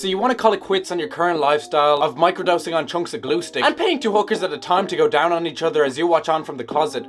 So you want to call it quits on your current lifestyle of microdosing on chunks of glue stick and paying 2 hookers at a time to go down on each other as you watch on from the closet.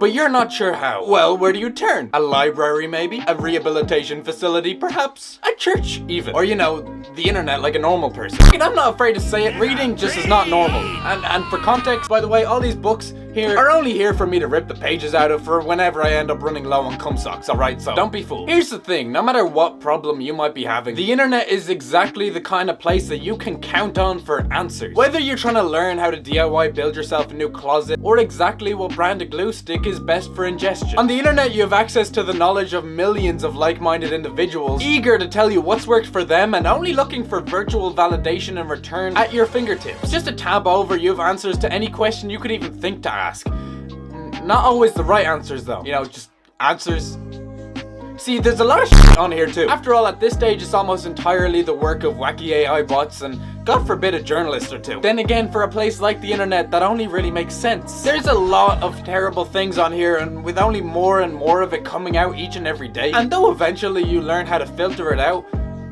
But you're not sure how. Well, where do you turn? A library maybe? A rehabilitation facility perhaps? A church even? Or you know, the internet like a normal person. And I'm not afraid to say it, reading just is not normal. And for context, by the way, all these books here are only here for me to rip the pages out of for whenever I end up running low on cum socks, alright? So don't be fooled. Here's the thing, no matter what problem you might be having, the internet is exactly the kind of place that you can count on for answers. Whether you're trying to learn how to DIY build yourself a new closet, or exactly what brand of glue stick is best for ingestion. On the internet, you have access to the knowledge of millions of like-minded individuals, eager to tell you what's worked for them and only looking for virtual validation in return at your fingertips. Just a tab over, you have answers to any question you could even think to ask. Not always the right answers though, you know, just answers. See, there's a lot of shit on here too. After all, at this stage, it's almost entirely the work of wacky AI bots and, God forbid, a journalist or two. Then again, for a place like the internet, that only really makes sense. There's a lot of terrible things on here, and with only more and more of it coming out each and every day, and though eventually you learn how to filter it out,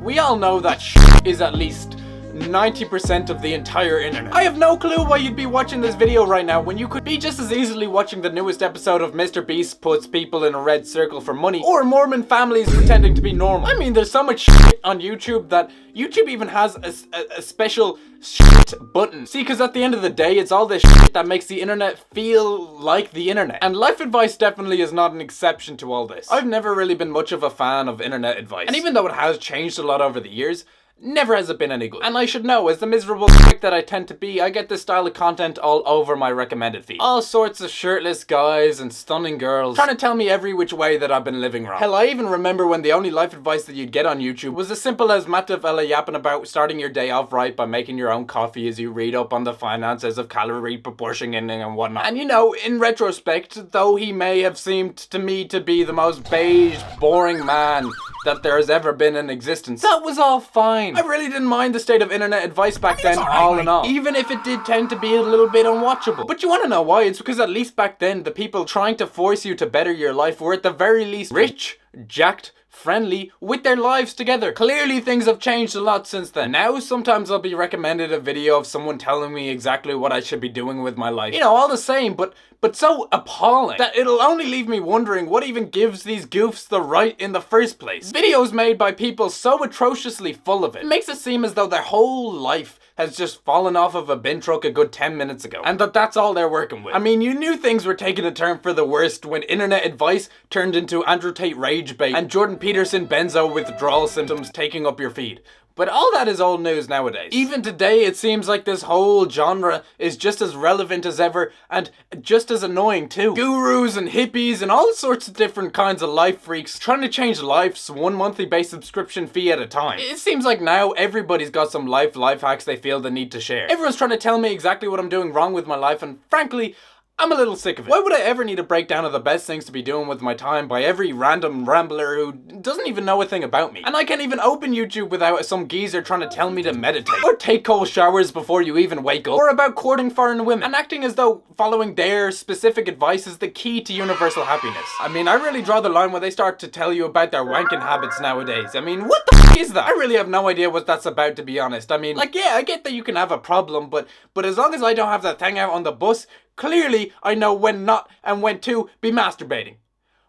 we all know that shit is at least 90% of the entire internet. I have no clue why you'd be watching this video right now when you could be just as easily watching the newest episode of Mr. Beast puts people in a red circle for money, or Mormon families pretending to be normal. I mean, there's so much shit on YouTube that YouTube even has a special shit button. See, because at the end of the day, it's all this shit that makes the internet feel like the internet. And life advice definitely is not an exception to all this. I've never really been much of a fan of internet advice. And even though it has changed a lot over the years, never has it been any good. And I should know, as the miserable prick that I tend to be, I get this style of content all over my recommended feed. All sorts of shirtless guys and stunning girls trying to tell me every which way that I've been living wrong. Hell, I even remember when the only life advice that you'd get on YouTube was as simple as Matt fella yapping about starting your day off right by making your own coffee as you read up on the finances of calorie proportioning and whatnot. And you know, in retrospect, though he may have seemed to me to be the most beige, boring man that there has ever been in existence, that was all fine. I really didn't mind the state of internet advice back then, all in all. Even if it did tend to be a little bit unwatchable. But you want to know why? It's because at least back then, the people trying to force you to better your life were at the very least rich, jacked, friendly, with their lives together. Clearly things have changed a lot since then. Now sometimes I'll be recommended a video of someone telling me exactly what I should be doing with my life. You know, all the same, but so appalling that it'll only leave me wondering what even gives these goofs the right in the first place. Videos made by people so atrociously full of it. It makes it seem as though their whole life has just fallen off of a bin truck a good 10 minutes ago, and that's all they're working with. I mean, you knew things were taking a turn for the worst when internet advice turned into Andrew Tate rage bait and Jordan Peterson benzo withdrawal symptoms taking up your feed. But all that is old news nowadays. Even today, it seems like this whole genre is just as relevant as ever and just as annoying too. Gurus and hippies and all sorts of different kinds of life freaks trying to change lives one monthly based subscription fee at a time. It seems like now everybody's got some life hacks they feel the need to share. Everyone's trying to tell me exactly what I'm doing wrong with my life, and frankly, I'm a little sick of it. Why would I ever need a breakdown of the best things to be doing with my time by every random rambler who doesn't even know a thing about me? And I can't even open YouTube without some geezer trying to tell me to meditate, or take cold showers before you even wake up, or about courting foreign women, and acting as though following their specific advice is the key to universal happiness. I mean, I really draw the line when they start to tell you about their wanking habits nowadays. I mean, what the f*** is that? I really have no idea what that's about, to be honest. I mean, like, yeah, I get that you can have a problem, but as long as I don't have that thing out on the bus, clearly, I know when not and when to be masturbating.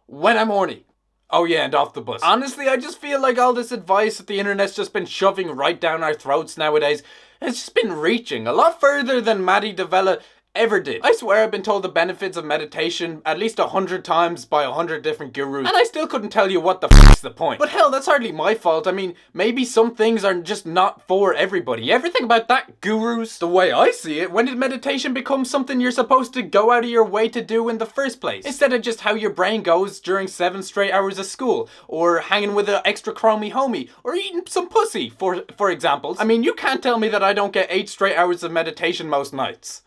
When I'm horny. Oh yeah, and off the bus. Honestly, I just feel like all this advice that the internet's just been shoving right down our throats nowadays has just been reaching a lot further than Maddie DeVella ever did. I swear I've been told the benefits of meditation at least 100 times by 100 different gurus, and I still couldn't tell you what the fuck's the point. But hell, that's hardly my fault. I mean, maybe some things are just not for everybody. You ever think about that, gurus? The way I see it, when did meditation become something you're supposed to go out of your way to do in the first place? Instead of just how your brain goes during 7 straight hours of school, or hanging with an extra chromey homie, or eating some pussy, for examples. I mean, you can't tell me that I don't get 8 straight hours of meditation most nights.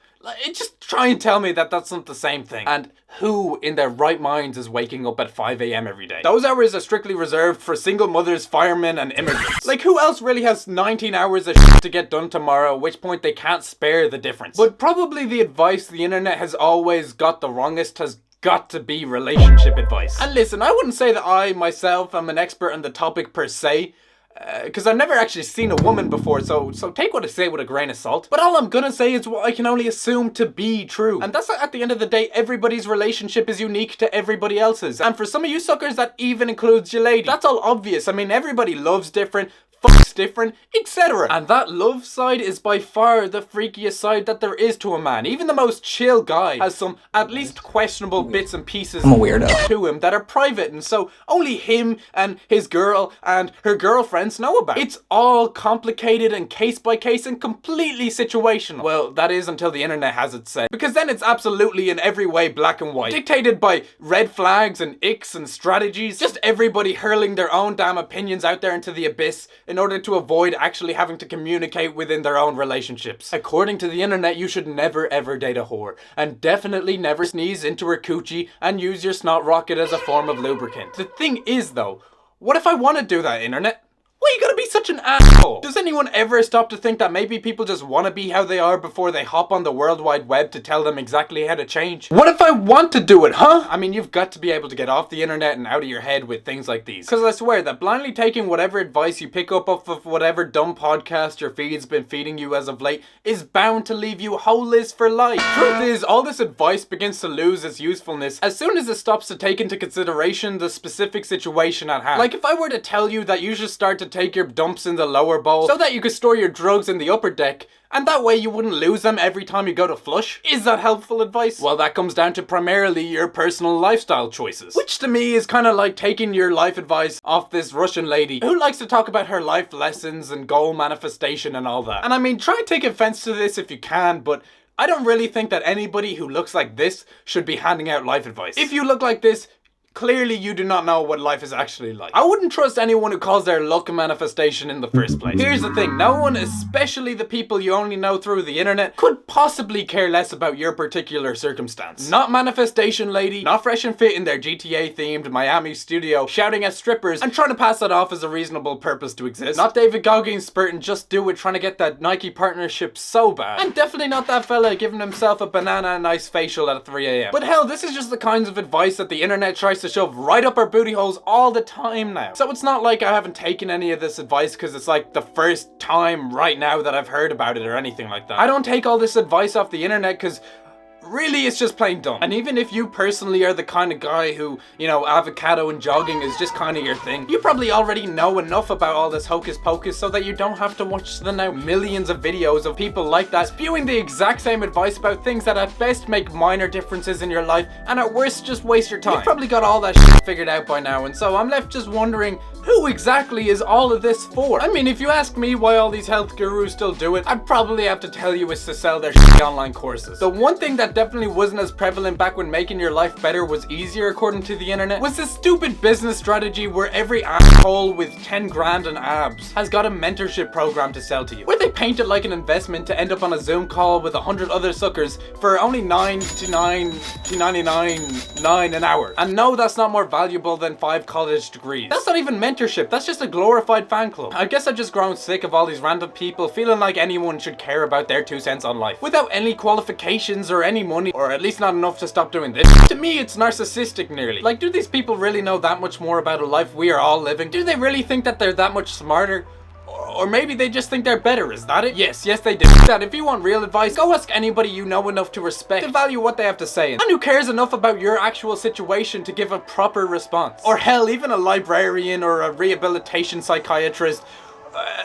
Just try and tell me that that's not the same thing. And who in their right minds is waking up at 5 a.m. every day? Those hours are strictly reserved for single mothers, firemen, and immigrants. Like, who else really has 19 hours of shit to get done tomorrow, at which point they can't spare the difference? But probably the advice the internet has always got the wrongest has got to be relationship advice. And listen, I wouldn't say that I myself am an expert on the topic per se, because I've never actually seen a woman before, so take what I say with a grain of salt. But all I'm gonna say is what I can only assume to be true. And that's at the end of the day, everybody's relationship is unique to everybody else's. And for some of you suckers, that even includes your lady. That's all obvious. I mean, everybody loves different, fucks different, etc. And that love side is by far the freakiest side that there is to a man. Even the most chill guy has some at least questionable bits and pieces I'm a weirdo. to him that are private, and so only him and his girl and her girlfriends know about. It's all complicated and case by case and completely situational. Well, that is until the internet has its say, because then it's absolutely in every way black and white, dictated by red flags and icks and strategies, just everybody hurling their own damn opinions out there into the abyss in order to avoid actually having to communicate within their own relationships. According to the internet, you should never ever date a whore, and definitely never sneeze into her coochie and use your snot rocket as a form of lubricant. The thing is though, what if I want to do that, internet? Why you gotta be such an asshole? Does anyone ever stop to think that maybe people just want to be how they are before they hop on the World Wide Web to tell them exactly how to change? What if I want to do it, huh? I mean, you've got to be able to get off the internet and out of your head with things like these. Because I swear that blindly taking whatever advice you pick up off of whatever dumb podcast your feed's been feeding you as of late is bound to leave you holeless for life. Truth is, all this advice begins to lose its usefulness as soon as it stops to take into consideration the specific situation at hand. Like if I were to tell you that you should start to take your dumps in the lower bowl so that you could store your drugs in the upper deck, and that way you wouldn't lose them every time you go to flush. Is that helpful advice? Well, that comes down to primarily your personal lifestyle choices. Which to me is kind of like taking your life advice off this Russian lady who likes to talk about her life lessons and goal manifestation and all that. And I mean, try and take offense to this if you can, but I don't really think that anybody who looks like this should be handing out life advice. If you look like this, clearly you do not know what life is actually like. I wouldn't trust anyone who calls their luck a manifestation in the first place. Here's the thing, no one, especially the people you only know through the internet, could possibly care less about your particular circumstance. Not manifestation lady, not fresh and fit in their GTA themed Miami studio, shouting at strippers and trying to pass that off as a reasonable purpose to exist. Not David Goggins spurting just do it trying to get that Nike partnership so bad. And definitely not that fella giving himself a banana and ice facial at 3 AM. But hell, this is just the kinds of advice that the internet tries to shove right up our booty holes all the time now. So it's not like I haven't taken any of this advice because it's like the first time right now that I've heard about it or anything like that. I don't take all this advice off the internet because really it's just plain dumb. And even if you personally are the kind of guy who, you know, avocado and jogging is just kind of your thing, you probably already know enough about all this hocus pocus so that you don't have to watch the now millions of videos of people like that spewing the exact same advice about things that at best make minor differences in your life and at worst just waste your time. You've probably got all that shit figured out by now, and so I'm left just wondering, who exactly is all of this for? I mean, if you ask me why all these health gurus still do it, I'd probably have to tell you it's to sell their shitty online courses. The one thing that definitely wasn't as prevalent back when making your life better was easier according to the internet was this stupid business strategy where every asshole with 10 grand and abs has got a mentorship program to sell to you, where they paint it like an investment to end up on a Zoom call with 100 other suckers for only $99 an hour. And no, that's not more valuable than 5 college degrees. That's not even mentorship, that's just a glorified fan club. I guess I've just grown sick of all these random people feeling like anyone should care about their 2 cents on life without any qualifications or any money, or at least not enough to stop doing this. To me, it's narcissistic nearly. Like, do these people really know that much more about a life we are all living? Do they really think that they're that much smarter? Or maybe they just think they're better, is that it? Yes, they do. That if you want real advice, go ask anybody you know enough to respect, to value what they have to say, and who cares enough about your actual situation to give a proper response. Or hell, even a librarian or a rehabilitation psychiatrist,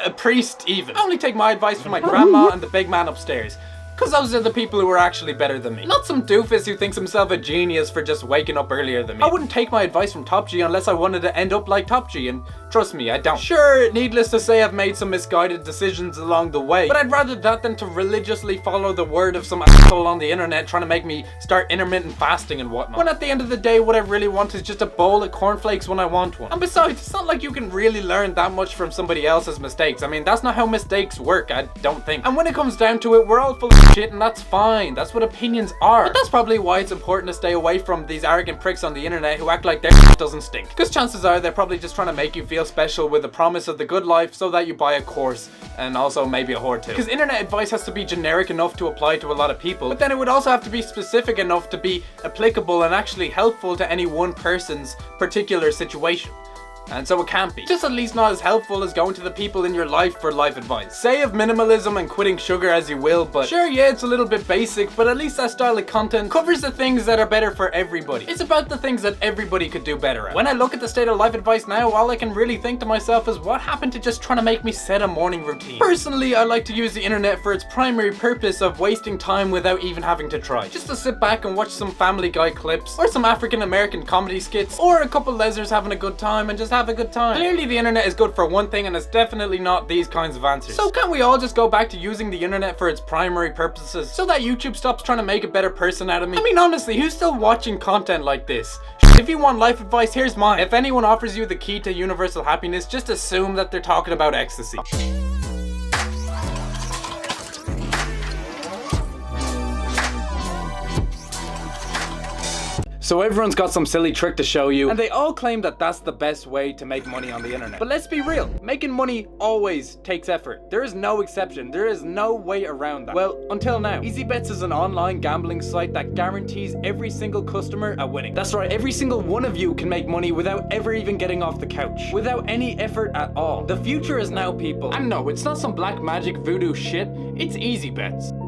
a priest even. I only take my advice from my grandma and the big man upstairs, because those are the people who are actually better than me. Not some doofus who thinks himself a genius for just waking up earlier than me. I wouldn't take my advice from Top G unless I wanted to end up like Top G, and trust me, I don't. Sure, needless to say, I've made some misguided decisions along the way, but I'd rather that than to religiously follow the word of some asshole on the internet trying to make me start intermittent fasting and whatnot. When at the end of the day, what I really want is just a bowl of cornflakes when I want one. And besides, it's not like you can really learn that much from somebody else's mistakes. I mean, that's not how mistakes work, I don't think. And when it comes down to it, we're all full of shit, and that's fine. That's what opinions are. But that's probably why it's important to stay away from these arrogant pricks on the internet who act like their shit doesn't stink. Because chances are they're probably just trying to make you feel special with the promise of the good life so that you buy a course and also maybe a whore too. Because internet advice has to be generic enough to apply to a lot of people, but then it would also have to be specific enough to be applicable and actually helpful to any one person's particular situation. And so it can't be. Just at least not as helpful as going to the people in your life for life advice. Say of minimalism and quitting sugar as you will, but sure, yeah, it's a little bit basic, but at least that style of content covers the things that are better for everybody. It's about the things that everybody could do better at. When I look at the state of life advice now, all I can really think to myself is what happened to just trying to make me set a morning routine. Personally, I like to use the internet for its primary purpose of wasting time without even having to try. Just to sit back and watch some Family Guy clips, or some African American comedy skits, or a couple lezers having a good time and just have a good time. Clearly the internet is good for one thing, and it's definitely not these kinds of answers. So can't we all just go back to using the internet for its primary purposes so that YouTube stops trying to make a better person out of me? I mean, honestly, who's still watching content like this? If you want life advice, here's mine. If anyone offers you the key to universal happiness, just assume that they're talking about ecstasy. So everyone's got some silly trick to show you, and they all claim that that's the best way to make money on the internet. But let's be real, making money always takes effort. There is no exception, there is no way around that. Well, until now. EasyBets is an online gambling site that guarantees every single customer a winning. That's right, every single one of you can make money without ever even getting off the couch. Without any effort at all. The future is now, people. And no, it's not some black magic voodoo shit, it's EasyBets.